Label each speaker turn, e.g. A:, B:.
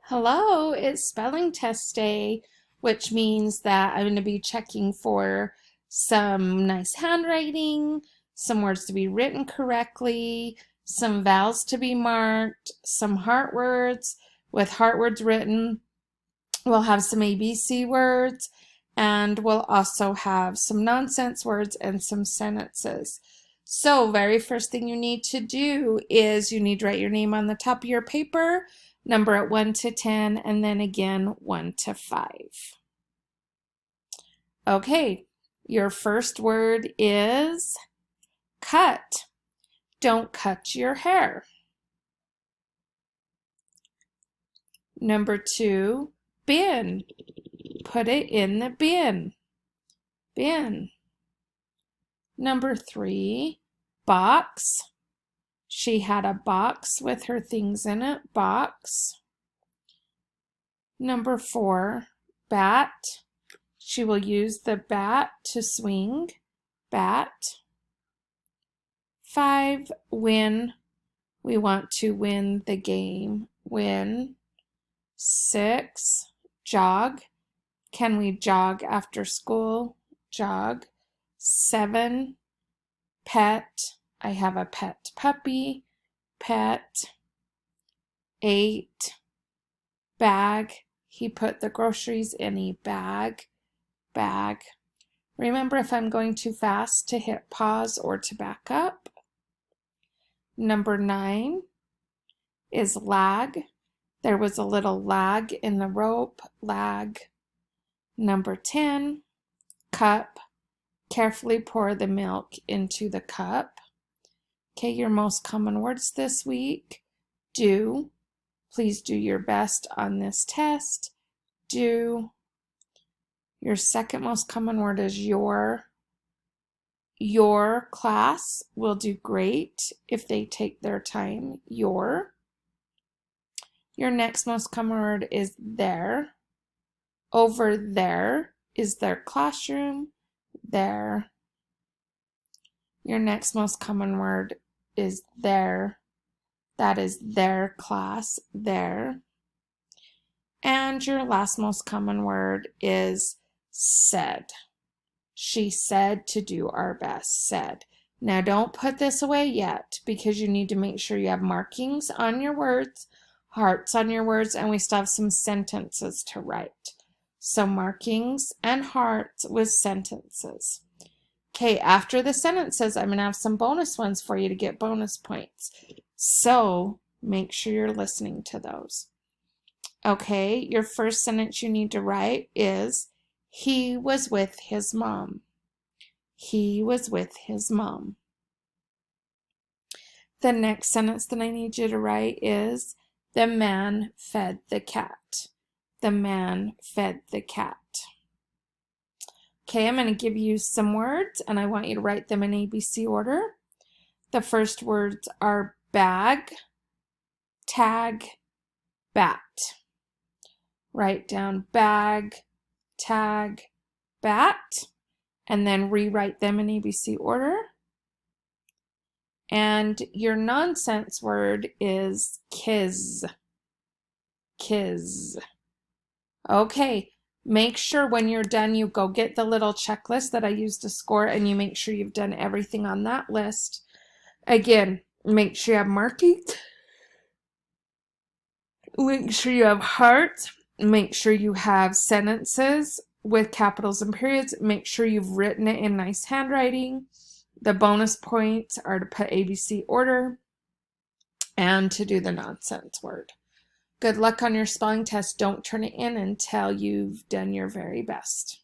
A: Hello, it's spelling test day, which means that I'm going to be checking for some nice handwriting, some words to be written correctly, some vowels to be marked, some heart words. With heart words written, we'll have some ABC words, and we'll also have some nonsense words and some sentences. So, very first thing you need to do is you need to write your name on the top of your paper, number it 1 to 10, and then again 1 to 5. Okay, your first word is cut. Don't cut your hair. Number 2, bin. Put it in the bin. Bin. Number 3, box. She had a box with her things in it. Box. Number 4, bat. She will use the bat to swing. Bat. 5, win. We want to win the game. Win. 6, jog. Can we jog after school? Jog. 7, pet. I have a pet puppy. Pet. 8, bag. He put the groceries in a bag. Bag. Remember, if I'm going too fast, to hit pause or to back up. Number 9 is lag. There was a little lag in the rope. Lag. Number 10, cup. Carefully pour the milk into the cup. Okay, your most common words this week. Do. Please do your best on this test. Do. Your second most common word is your. Your class will do great if they take their time. Your. Your next most common word is their. Over there is their classroom. Their. Your next most common word is their. That is their class. Their. And your last most common word is said. She said to do our best. Said. Now don't put this away yet because you need to make sure you have markings on your words, hearts on your words, and we still have some sentences to write. So markings and hearts with sentences. Okay, after the sentences, I'm going to have some bonus ones for you to get bonus points. So make sure you're listening to those. Okay, your first sentence you need to write is, he was with his mom. He was with his mom. The next sentence that I need you to write is, the man fed the cat. The man fed the cat. Okay, I'm going to give you some words, and I want you to write them in ABC order. The first words are bag, tag, bat. Write down bag, tag, bat, and then rewrite them in ABC order. And your nonsense word is kiz. Kiz. Okay, make sure when you're done you go get the little checklist that I used to score and you make sure you've done everything on that list. Again, make sure you have markings. Make sure you have hearts. Make sure you have sentences with capitals and periods. Make sure you've written it in nice handwriting. The bonus points are to put ABC order and to do the nonsense word. Good luck on your spelling test. Don't turn it in until you've done your very best.